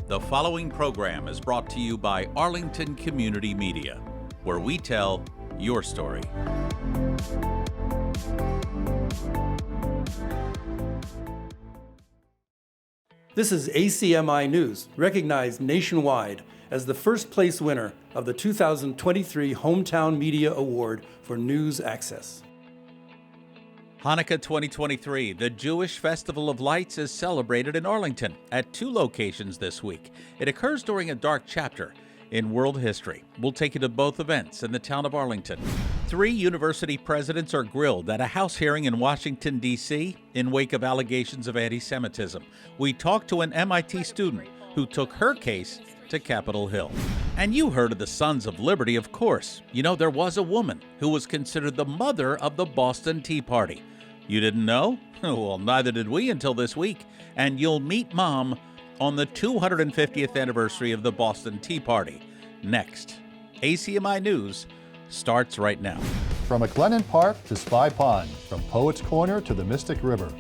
The following program is brought to you by Arlington Community Media, where we tell your story. This is ACMi News, recognized nationwide as the first place winner of the 2023 Hometown Media Award for News Access. Hanukkah 2023, the Jewish Festival of Lights, is celebrated in Arlington at two locations this week. It occurs during a dark chapter in world history. We'll take you to both events in the town of Arlington. 3 university presidents are grilled at a House hearing in Washington, D.C. in wake of allegations of antisemitism. We talked to an MIT student who took her case to Capitol Hill. And you heard of the Sons of Liberty, of course. You know, there was a woman who was considered the mother of the Boston Tea Party. You didn't know? Well, neither did we until this week. And you'll meet Mom on the 250th anniversary of the Boston Tea Party. Next, ACMi News starts right now. From McLennan Park to Spy Pond, from Poets Corner to the Mystic River,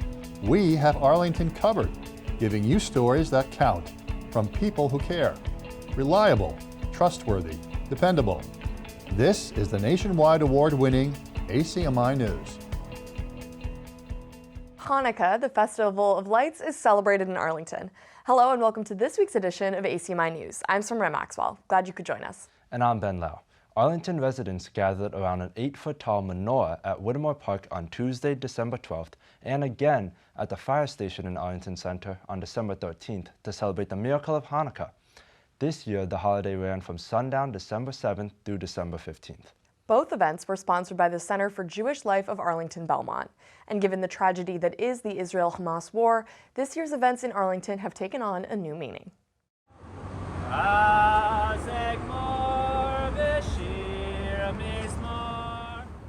we have Arlington covered, giving you stories that count from people who care. Reliable, trustworthy, dependable. This is the nationwide award-winning ACMi News. Hanukkah, the Festival of Lights, is celebrated in Arlington. Hello and welcome to this week's edition of ACMi News. I'm Samra Maxwell. Glad you could join us. And I'm Ben Lau. Arlington residents gathered around an 8-foot-tall menorah at Whittemore Park on Tuesday, December 12th, and again at the fire station in Arlington Center on December 13th to celebrate the miracle of Hanukkah. This year, the holiday ran from sundown December 7th through December 15th. Both events were sponsored by the Center for Jewish Life of Arlington Belmont. And given the tragedy that is the Israel-Hamas war, this year's events in Arlington have taken on a new meaning.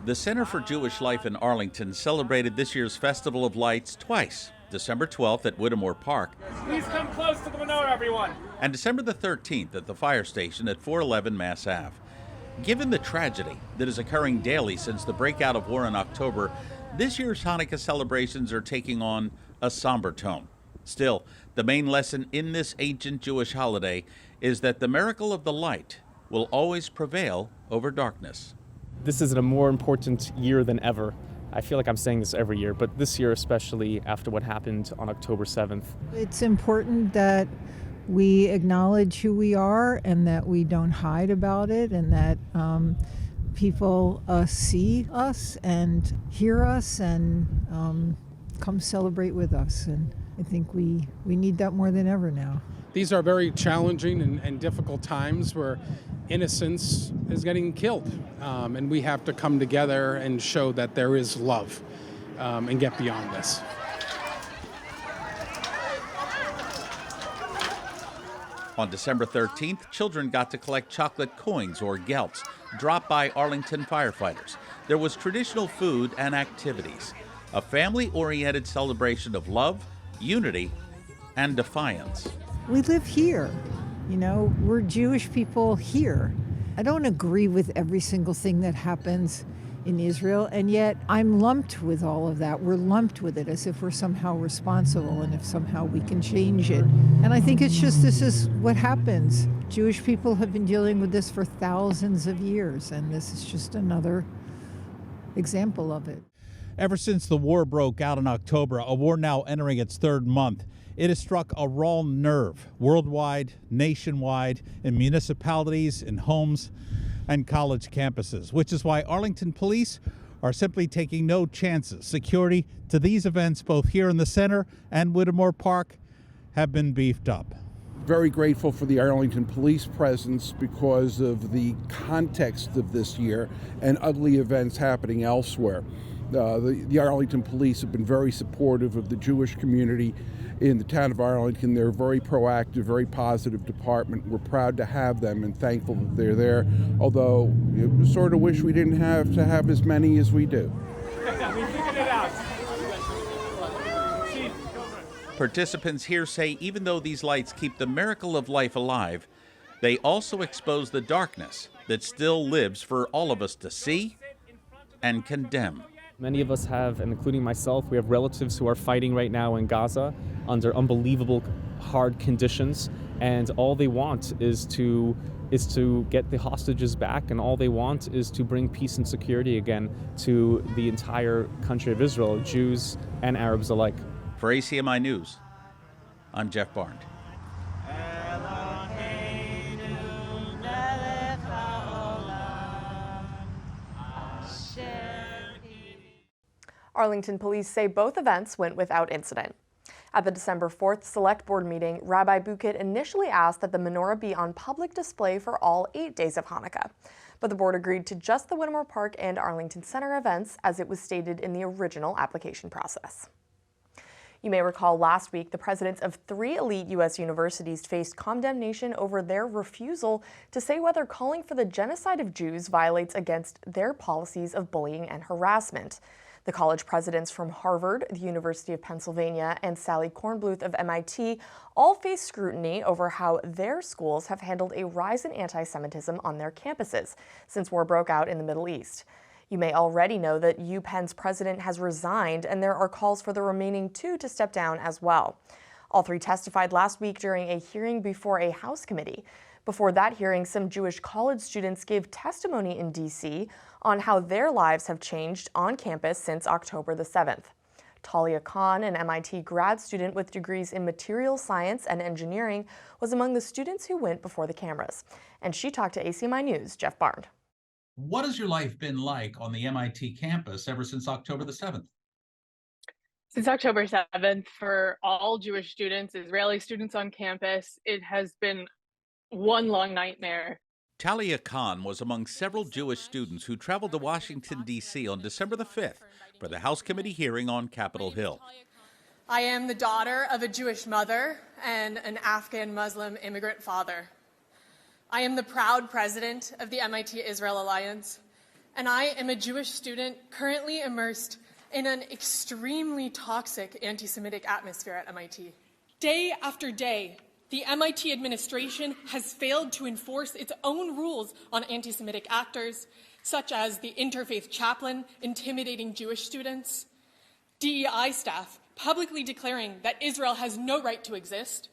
The Center for Jewish Life in Arlington celebrated this year's Festival of Lights twice, December 12th at Whittemore Park. Please come close to the menorah, everyone. And December the 13th at the fire station at 411 Mass Ave. Given the tragedy that is occurring daily since the breakout of war in October, this year's Hanukkah celebrations are taking on a somber tone. Still, the main lesson in this ancient Jewish holiday is that the miracle of the light will always prevail over darkness. This is a more important year than ever. I feel like I'm saying this every year, but this year especially after what happened on October 7th. It's important that we acknowledge who we are and that we don't hide about it, and that people see us and hear us and come celebrate with us. And I think we need that more than ever now. These are very challenging and difficult times where innocence is getting killed. And we have to come together and show that there is love and get beyond this. On December 13th, children got to collect chocolate coins or gelts dropped by Arlington firefighters. There was traditional food and activities, a family-oriented celebration of love, unity, and defiance. We live here. You know, we're Jewish people here. I don't agree with every single thing that happens in Israel, and yet I'm lumped with all of that. We're lumped with it as if we're somehow responsible and if somehow we can change it. And I think it's just this is what happens. Jewish people have been dealing with this for thousands of years, and this is just another example of it. Ever since the war broke out in October, a war now entering its 3rd month, it has struck a raw nerve worldwide, nationwide, in municipalities, in homes, and college campuses, which is why Arlington police are simply taking no chances. Security to these events, both here in the center and Whittemore Park, have been beefed up. Very grateful for the Arlington police presence because of the context of this year and ugly events happening elsewhere. The Arlington police have been very supportive of the Jewish community in the town of Arlington. They're a very proactive, very positive department. We're proud to have them and thankful that they're there, although we sort of wish we didn't have to have as many as we do. Participants here say even though these lights keep the miracle of life alive, they also expose the darkness that still lives for all of us to see and condemn. Many of us have, and including myself, we have relatives who are fighting right now in Gaza under unbelievable hard conditions, and all they want is to get the hostages back, and all they want is to bring peace and security again to the entire country of Israel, Jews and Arabs alike. For ACMi News, I'm Jeff Barnes. Arlington police say both events went without incident. At the December 4th Select Board meeting, Rabbi Bukit initially asked that the menorah be on public display for all 8 days of Hanukkah, but the board agreed to just the Whittemore Park and Arlington Center events as it was stated in the original application process. You may recall last week the presidents of 3 elite U.S. universities faced condemnation over their refusal to say whether calling for the genocide of Jews violates against their policies of bullying and harassment. The college presidents from Harvard, the University of Pennsylvania, and Sally Kornbluth of MIT all face scrutiny over how their schools have handled a rise in anti-Semitism on their campuses since war broke out in the Middle East. You may already know that UPenn's president has resigned, and there are calls for the remaining 2 to step down as well. All 3 testified last week during a hearing before a House committee. Before that hearing, some Jewish college students gave testimony in D.C. on how their lives have changed on campus since October the 7th. Talia Khan, an MIT grad student with degrees in material science and engineering, was among the students who went before the cameras. And she talked to ACMi News' Jeff Barnes. What has your life been like on the MIT campus ever since October the 7th? Since October 7th, for all Jewish students, Israeli students on campus, it has been one long nightmare. Talia Khan was among several Jewish students who traveled to Washington, D.C. on December the 5th for the House committee hearing on Capitol Hill. I am the daughter of a Jewish mother and an Afghan Muslim immigrant father. I am the proud president of the MIT Israel Alliance, and I am a Jewish student currently immersed in an extremely toxic anti-Semitic atmosphere at MIT. Day after day, the MIT administration has failed to enforce its own rules on anti-Semitic actors, such as the interfaith chaplain intimidating Jewish students, DEI staff publicly declaring that Israel has no right to exist,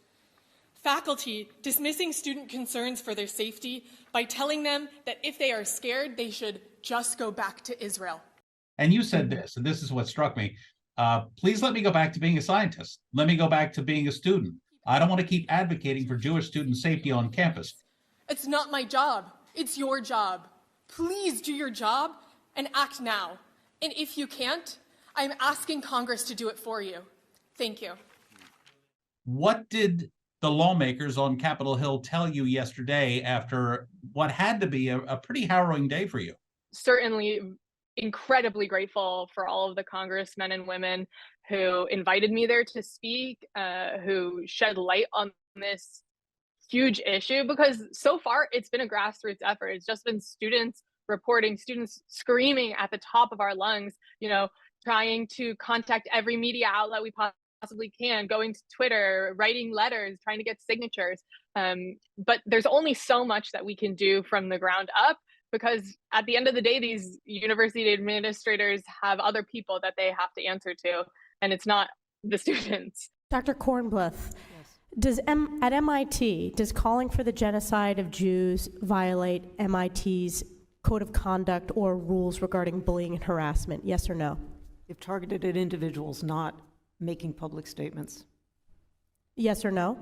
faculty dismissing student concerns for their safety by telling them that if they are scared, they should just go back to Israel. And you said this, and this is what struck me. Please let me go back to being a scientist. Let me go back to being a student. I don't want to keep advocating for Jewish student safety on campus. It's not my job. It's your job. Please do your job and act now. And if you can't, I'm asking Congress to do it for you. Thank you. What did the lawmakers on Capitol Hill tell you yesterday after what had to be a pretty harrowing day for you? Certainly incredibly grateful for all of the congressmen and women who invited me there to speak, who shed light on this huge issue, because so far it's been a grassroots effort. It's just been students reporting, students screaming at the top of our lungs, trying to contact every media outlet we possibly can, going to Twitter, writing letters, trying to get signatures. But there's only so much that we can do from the ground up, because at the end of the day, these university administrators have other people that they have to answer to, and it's not the students. Dr. Kornbluth, at MIT, does calling for the genocide of Jews violate MIT's code of conduct or rules regarding bullying and harassment? Yes or no? If targeted at individuals, not making public statements. Yes or no?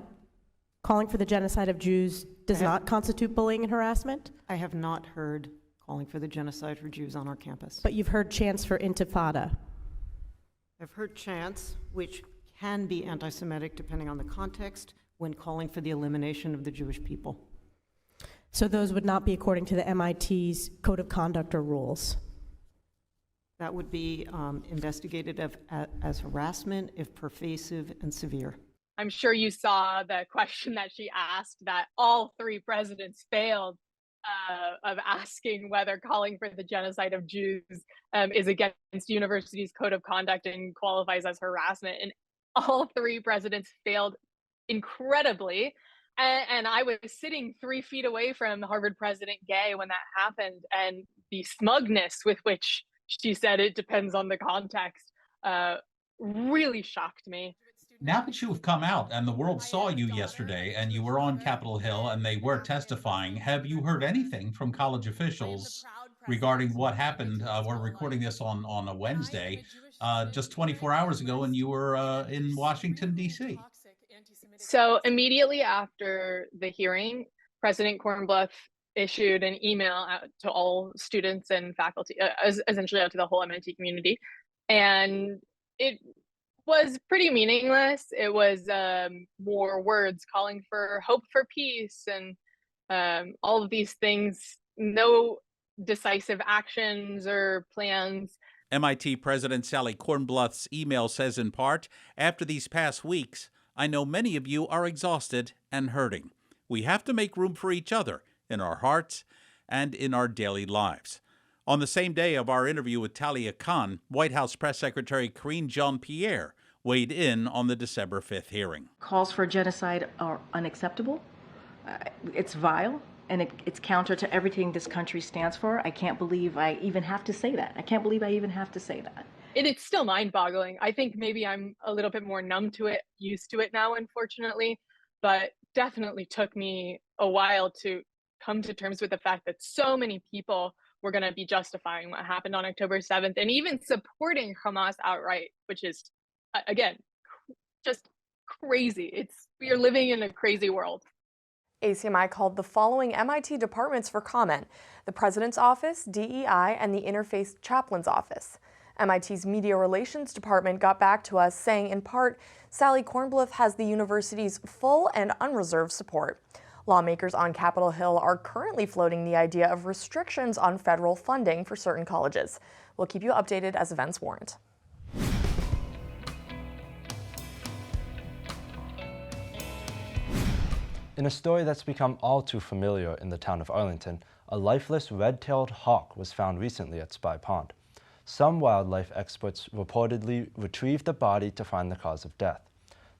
Calling for the genocide of Jews does not constitute bullying and harassment? I have not heard calling for the genocide for Jews on our campus. But you've heard chants for intifada. I've heard chants, which can be anti-Semitic depending on the context, when calling for the elimination of the Jewish people. So those would not be according to the MIT's code of conduct or rules? That would be investigated as harassment if pervasive and severe. I'm sure you saw the question that she asked that all 3 presidents failed, of asking whether calling for the genocide of Jews is against university's code of conduct and qualifies as harassment. And all 3 presidents failed incredibly. And I was sitting 3 feet away from Harvard President Gay when that happened, and the smugness with which she said it depends on the context, really shocked me. Now that you have come out and the world saw you yesterday and you were on Capitol Hill and they were testifying, have you heard anything from college officials regarding what happened? We're recording this on a Wednesday, just 24 hours ago, and you were in Washington, D.C. So immediately after the hearing, President Kornbluth issued an email out to all students and faculty, essentially out to the whole MIT community. And it was pretty meaningless. It was more words calling for hope for peace and all of these things, no decisive actions or plans. MIT President Sally Kornbluth's email says in part, "After these past weeks, I know many of you are exhausted and hurting. We have to make room for each other in our hearts and in our daily lives." On the same day of our interview with Talia Khan, White House Press Secretary Karine Jean-Pierre weighed in on the December 5th hearing. Calls for genocide are unacceptable. It's vile, and it's counter to everything this country stands for. I can't believe I even have to say that. It's still mind-boggling. I think maybe I'm a little bit more numb to it, used to it now, unfortunately, but definitely took me a while to come to terms with the fact that so many people were going to be justifying what happened on October 7th and even supporting Hamas outright, which is, again, just crazy. We are living in a crazy world. ACMi called the following MIT departments for comment: the President's Office, DEI, and the Interfaith Chaplain's Office. MIT's Media Relations Department got back to us saying, in part, Sally Kornbluth has the university's full and unreserved support. Lawmakers on Capitol Hill are currently floating the idea of restrictions on federal funding for certain colleges. We'll keep you updated as events warrant. In a story that's become all too familiar in the town of Arlington, a lifeless red-tailed hawk was found recently at Spy Pond. Some wildlife experts reportedly retrieved the body to find the cause of death.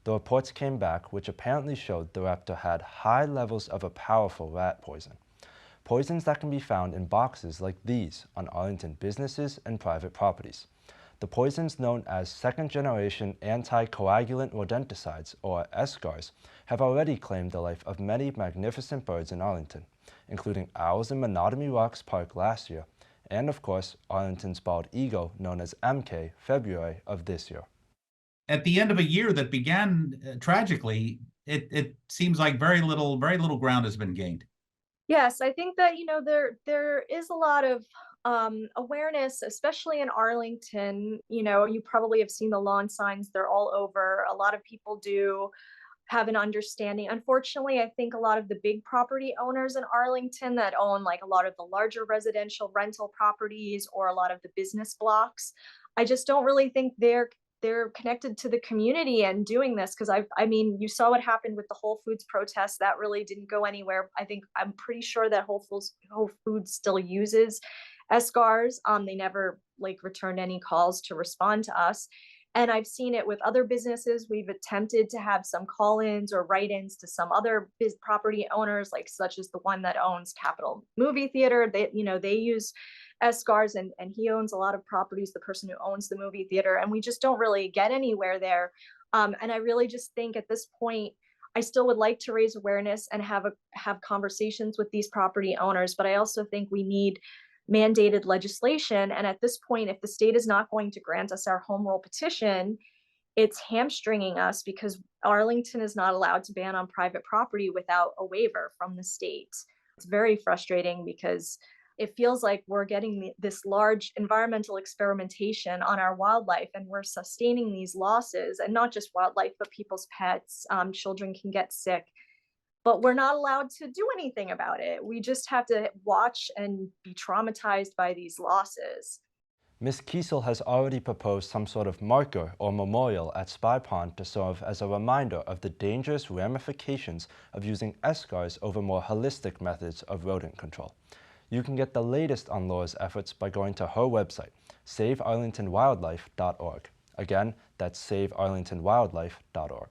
The reports came back, which apparently showed the raptor had high levels of a powerful rat poison. Poisons that can be found in boxes like these on Arlington businesses and private properties. The poisons known as second-generation anticoagulant rodenticides, or SGARs, have already claimed the life of many magnificent birds in Arlington, including owls in Monotony Rocks Park last year, and of course, Arlington's bald eagle known as MK, February of this year. At the end of a year that began tragically, it seems like very little ground has been gained. Yes, I think that, there is a lot of awareness, especially in Arlington. You probably have seen the lawn signs, they're all over. A lot of people do have an understanding. Unfortunately, I think a lot of the big property owners in Arlington that own like a lot of the larger residential rental properties or a lot of the business blocks, I just don't really think they're connected to the community and doing this, because I mean, you saw what happened with the Whole Foods protest. That really didn't go anywhere. I'm pretty sure that Whole Foods still uses SGARs. They never returned any calls to respond to us. And I've seen it with other businesses. We've attempted to have some call-ins or write-ins to some other property owners, such as the one that owns Capitol Movie Theater. They use SGARs, and he owns a lot of properties, the person who owns the movie theater, and we just don't really get anywhere there. And I really just think at this point, I still would like to raise awareness and have conversations with these property owners, but I also think we need mandated legislation. And at this point, if the state is not going to grant us our home rule petition, it's hamstringing us, because Arlington is not allowed to ban on private property without a waiver from the state. It's very frustrating because it feels like we're getting this large environmental experimentation on our wildlife, and we're sustaining these losses, and not just wildlife, but people's pets. Children can get sick, but we're not allowed to do anything about it. We just have to watch and be traumatized by these losses. Ms. Kiesel has already proposed some sort of marker or memorial at Spy Pond to serve as a reminder of the dangerous ramifications of using SGARs over more holistic methods of rodent control. You can get the latest on Laura's efforts by going to her website, savearlingtonwildlife.org. Again, that's savearlingtonwildlife.org.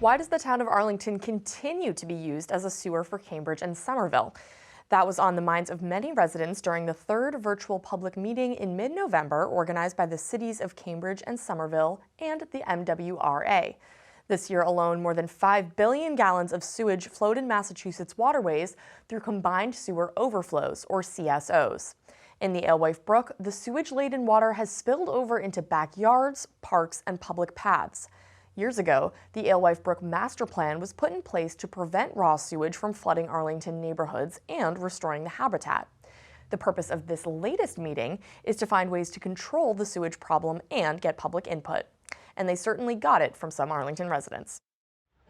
Why does the town of Arlington continue to be used as a sewer for Cambridge and Somerville? That was on the minds of many residents during the third virtual public meeting in mid-November organized by the cities of Cambridge and Somerville and the MWRA. This year alone, more than 5 billion gallons of sewage flowed in Massachusetts waterways through combined sewer overflows, or CSOs. In the Alewife Brook, the sewage-laden water has spilled over into backyards, parks, and public paths. Years ago, the Alewife Brook Master Plan was put in place to prevent raw sewage from flooding Arlington neighborhoods and restoring the habitat. The purpose of this latest meeting is to find ways to control the sewage problem and get public input. And they certainly got it from some Arlington residents.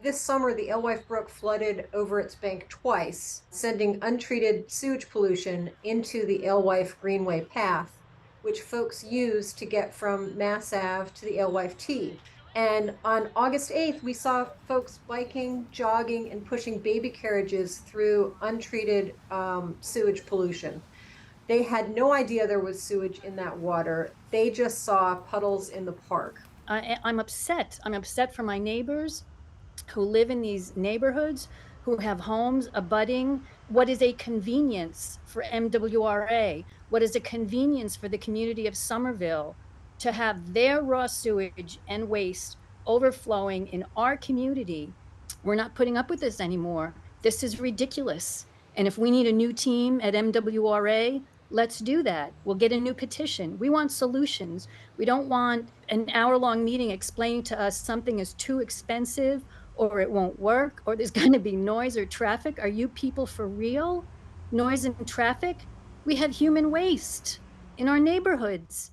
This summer, the Alewife Brook flooded over its bank twice, sending untreated sewage pollution into the Alewife Greenway path, which folks use to get from Mass Ave to the Alewife T. And on August 8th, we saw folks biking, jogging, and pushing baby carriages through untreated sewage pollution. They had no idea there was sewage in that water. They just saw puddles in the park. I'm upset. I'm upset for my neighbors who live in these neighborhoods, who have homes abutting. What is a convenience for MWRA? What is a convenience for the community of Somerville to have their raw sewage and waste overflowing in our community? We're not putting up with this anymore. This is ridiculous. And if we need a new team at MWRA, let's do that. We'll get a new petition. We want solutions. We don't want an hour-long meeting explaining to us something is too expensive or it won't work or there's going to be noise or traffic. Are you people for real? Noise and traffic? We have human waste in our neighborhoods.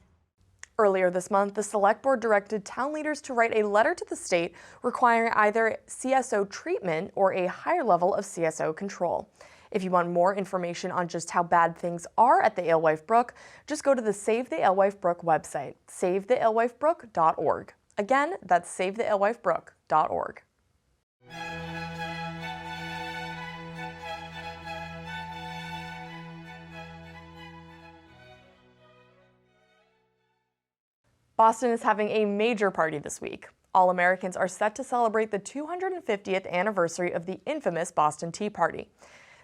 Earlier this month, the Select Board directed town leaders to write a letter to the state requiring either CSO treatment or a higher level of CSO control. If you want more information on just how bad things are at the Alewife Brook, just go to the Save the Alewife Brook website, savethealewifebrook.org. Again, that's savethealewifebrook.org. Boston is having a major party this week. All Americans are set to celebrate the 250th anniversary of the infamous Boston Tea Party.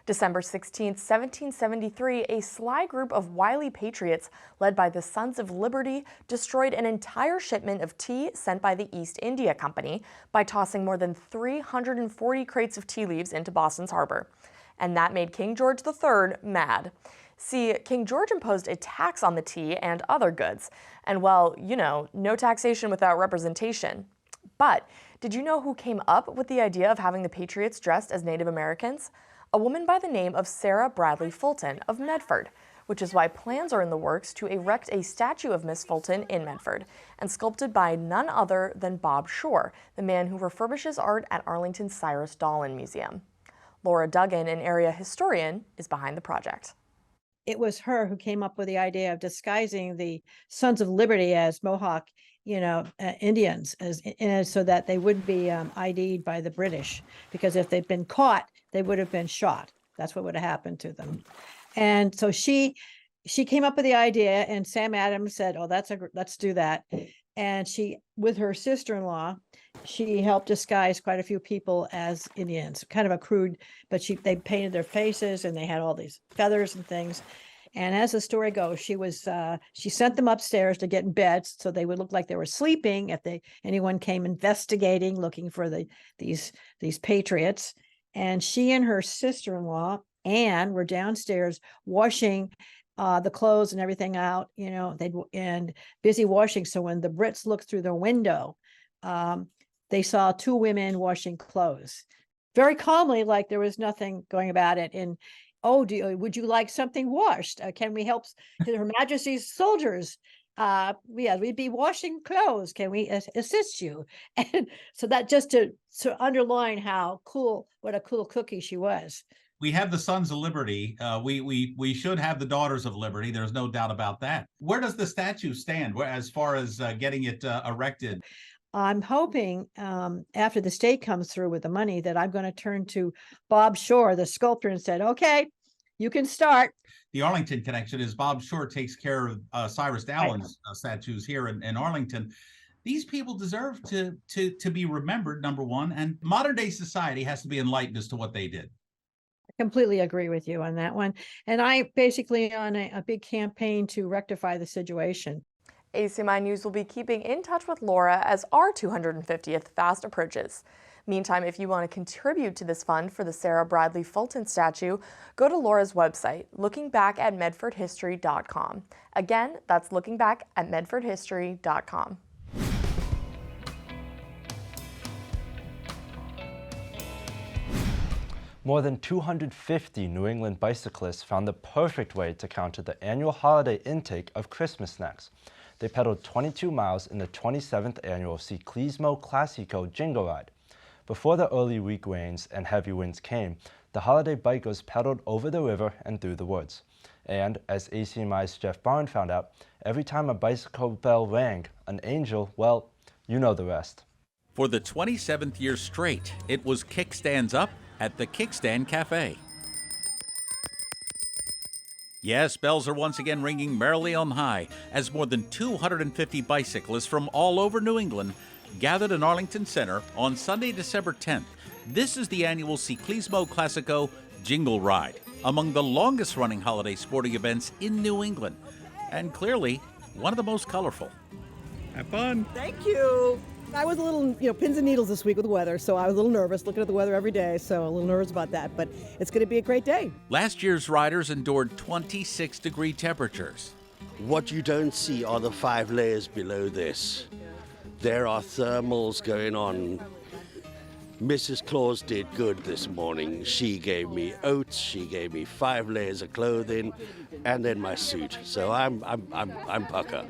December 16, 1773, a sly group of wily patriots led by the Sons of Liberty destroyed an entire shipment of tea sent by the East India Company by tossing more than 340 crates of tea leaves into Boston's harbor. And that made King George III mad. See, King George imposed a tax on the tea and other goods. And well, you know, no taxation without representation. But did you know who came up with the idea of having the Patriots dressed as Native Americans? A woman by the name of Sarah Bradlee Fulton of Medford, which is why plans are in the works to erect a statue of Miss Fulton in Medford, and sculpted by none other than Bob Shore, the man who refurbishes art at Arlington's Cyrus Dolan Museum. Laura Duggan, an area historian, is behind the project. It was her who came up with the idea of disguising the Sons of Liberty as Mohawk, Indians, so that they wouldn't be ID'd by the British, because if they'd been caught, they would have been shot. That's what would have happened to them. And so she came up with the idea, and Sam Adams said, "Oh, let's do that." And she, with her sister-in-law, she helped disguise quite a few people as Indians, kind of a crude, but they painted their faces and they had all these feathers and things. And as the story goes, she sent them upstairs to get in bed so they would look like they were sleeping if anyone came investigating, looking for these patriots. And she and her sister-in-law, Anne, were downstairs washing the clothes and everything out, and busy washing. So when the Brits looked through the window, they saw two women washing clothes very calmly, like there was nothing going about it. And, "Oh, would you like something washed? Can we help Her Majesty's soldiers? Yeah, we'd be washing clothes. Can we assist you?" And so that just to underline what a cool cookie she was. We have the Sons of Liberty. We should have the Daughters of Liberty. There's no doubt about that. Where does the statue stand as far as getting it erected? I'm hoping after the state comes through with the money that I'm going to turn to Bob Shore, the sculptor, and said, "Okay, you can start." The Arlington connection is Bob Shore takes care of Cyrus Dolan's statues here in Arlington. these people deserve to be remembered, number one, and modern day society has to be enlightened as to what they did. I completely agree with you on that one. And I basically on a big campaign to rectify the situation. ACMi News will be keeping in touch with Laura as our 250th fast approaches. Meantime, if you want to contribute to this fund for the Sarah Bradlee Fulton statue, go to Laura's website, lookingback@medfordhistory.com. Again, that's lookingback@medfordhistory.com. More than 250 New England bicyclists found the perfect way to counter the annual holiday intake of Christmas snacks. They pedaled 22 miles in the 27th annual Ciclismo Classico Jingle ride. Before the early week rains and heavy winds came, the holiday bikers pedaled over the river and through the woods. And as ACMi's Jeff Barn found out, every time a bicycle bell rang, an angel, well, you know the rest. For the 27th year straight, it was Kickstands Up at the Kickstand Cafe. Yes, bells are once again ringing merrily on high as more than 250 bicyclists from all over New England gathered in Arlington Center on Sunday, December 10th. This is the annual Ciclismo Classico Jingle Ride, among the longest running holiday sporting events in New England, and clearly one of the most colorful. Have fun. Thank you. I was a little, pins and needles this week with the weather, so I was a little nervous looking at the weather every day, so a little nervous about that, but it's going to be a great day. Last year's riders endured 26-degree temperatures. What you don't see are the 5 layers below this. There are thermals going on. Mrs. Claus did good this morning. She gave me oats, she gave me 5 layers of clothing, and then my suit. So I'm pucker.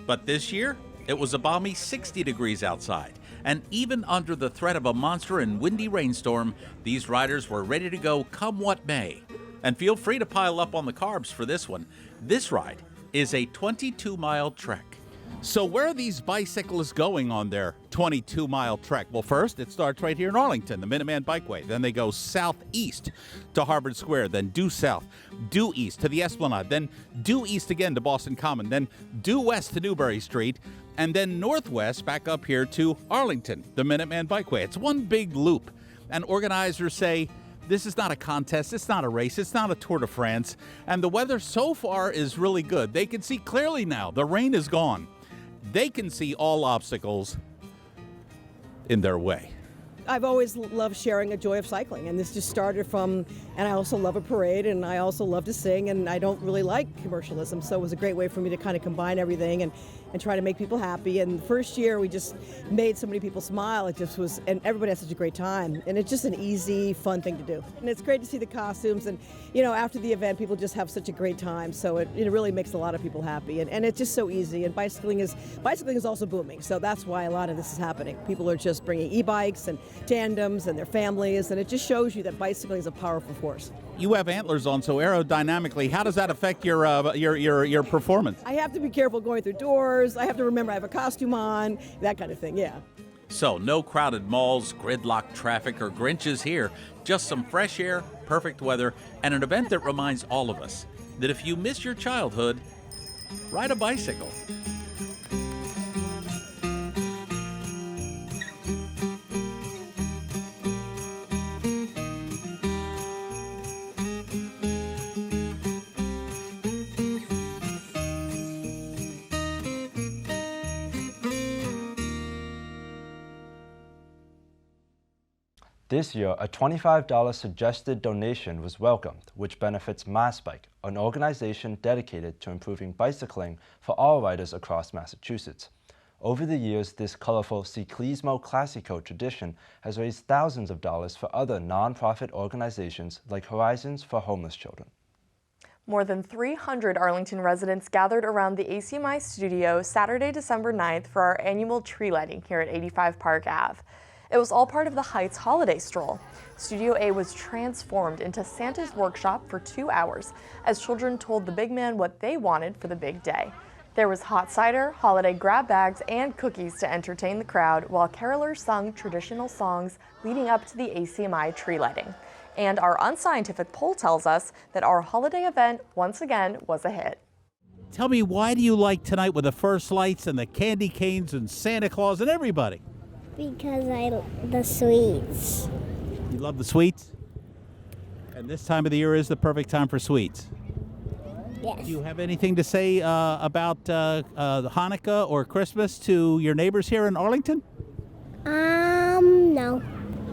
But this year, it was a balmy 60 degrees outside, and even under the threat of a monster and windy rainstorm, these riders were ready to go come what may. And feel free to pile up on the carbs for this one. This ride is a 22-mile trek. So where are these bicyclists going on their 22-mile trek? Well, first, it starts right here in Arlington, the Minuteman Bikeway. Then they go southeast to Harvard Square, then due south, due east to the Esplanade, then due east again to Boston Common, then due west to Newbury Street, and then northwest back up here to Arlington, the Minuteman Bikeway. It's one big loop, and organizers say, this is not a contest, it's not a race, it's not a Tour de France, and the weather so far is really good. They can see clearly now, the rain is gone. They can see all obstacles in their way. I've always loved sharing a joy of cycling, and this just started from, and I also love a parade, and I also love to sing, and I don't really like commercialism, so it was a great way for me to kind of combine everything and try to make people happy. And the first year we just made so many people smile. It just was, and everybody had such a great time, and it's just an easy, fun thing to do. And it's great to see the costumes, and after the event people just have such a great time, so it really makes a lot of people happy, and it's just so easy. And bicycling is also booming, so that's why a lot of this is happening. People are just bringing e-bikes and tandems and their families, and it just shows you that bicycling is a powerful force. You have antlers on, so aerodynamically, how does that affect your performance? I have to be careful going through doors. I have to remember I have a costume on, that kind of thing, yeah. So no crowded malls, gridlock traffic, or Grinches here. Just some fresh air, perfect weather, and an event that reminds all of us that if you miss your childhood, ride a bicycle. This year, a $25 suggested donation was welcomed, which benefits MassBike, an organization dedicated to improving bicycling for all riders across Massachusetts. Over the years, this colorful Ciclismo Classico tradition has raised thousands of dollars for other nonprofit organizations like Horizons for Homeless Children. More than 300 Arlington residents gathered around the ACMi studio Saturday, December 9th for our annual tree lighting here at 85 Park Ave. It was all part of the Heights holiday stroll. Studio A was transformed into Santa's workshop for 2 hours as children told the big man what they wanted for the big day. There was hot cider, holiday grab bags, and cookies to entertain the crowd while carolers sung traditional songs leading up to the ACMi tree lighting. And our unscientific poll tells us that our holiday event once again was a hit. Tell me, why do you like tonight with the first lights and the candy canes and Santa Claus and everybody? Because the sweets. You love the sweets? And this time of the year is the perfect time for sweets. Yes. Do you have anything to say about Hanukkah or Christmas to your neighbors here in Arlington? No.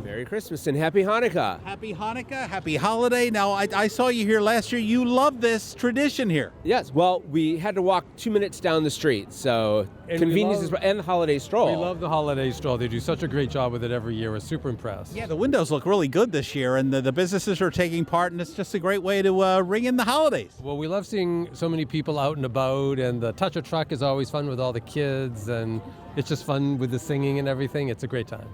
Merry Christmas and Happy Hanukkah. Happy Hanukkah, happy holiday. Now, I saw you here last year. You love this tradition here. Yes, well, we had to walk 2 minutes down the street, so convenience and the holiday stroll. We love the holiday stroll. They do such a great job with it every year. We're super impressed. Yeah, the windows look really good this year, and the businesses are taking part, and it's just a great way to ring in the holidays. Well, we love seeing so many people out and about, and the touch a truck is always fun with all the kids, and it's just fun with the singing and everything. It's a great time.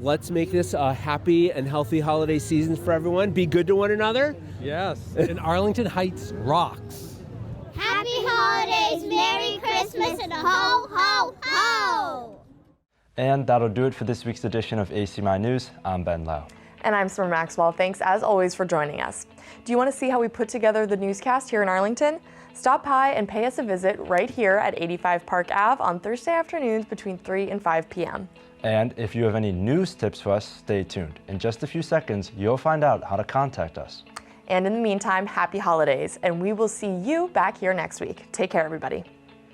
Let's make this a happy and healthy holiday season for everyone. Be good to one another. Yes, and Arlington Heights rocks. Happy holidays, Merry Christmas, and ho, ho, ho! And that'll do it for this week's edition of ACMi News. I'm Ben Lau. And I'm Summer Maxwell. Thanks as always for joining us. Do you want to see how we put together the newscast here in Arlington? Stop by and pay us a visit right here at 85 Park Ave on Thursday afternoons between 3 and 5 p.m. And if you have any news tips for us, stay tuned. In just a few seconds, you'll find out how to contact us. And in the meantime, happy holidays, and we will see you back here next week. Take care, everybody.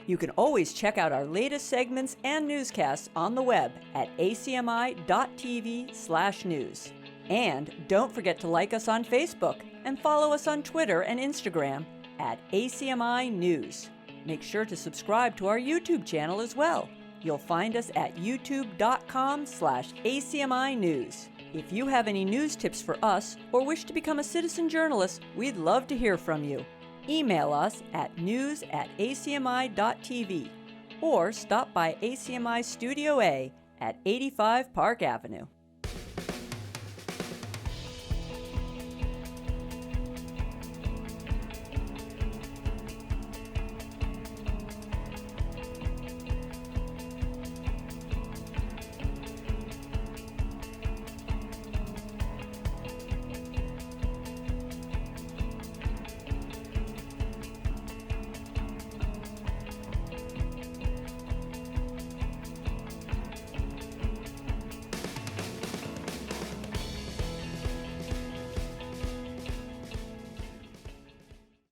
You can always check out our latest segments and newscasts on the web at acmi.tv/news. And don't forget to like us on Facebook and follow us on Twitter and Instagram at ACMi News. Make sure to subscribe to our YouTube channel as well. You'll find us at youtube.com/ACMi News. If you have any news tips for us or wish to become a citizen journalist, we'd love to hear from you. Email us at news@acmi.tv or stop by ACMI Studio A at 85 Park Avenue.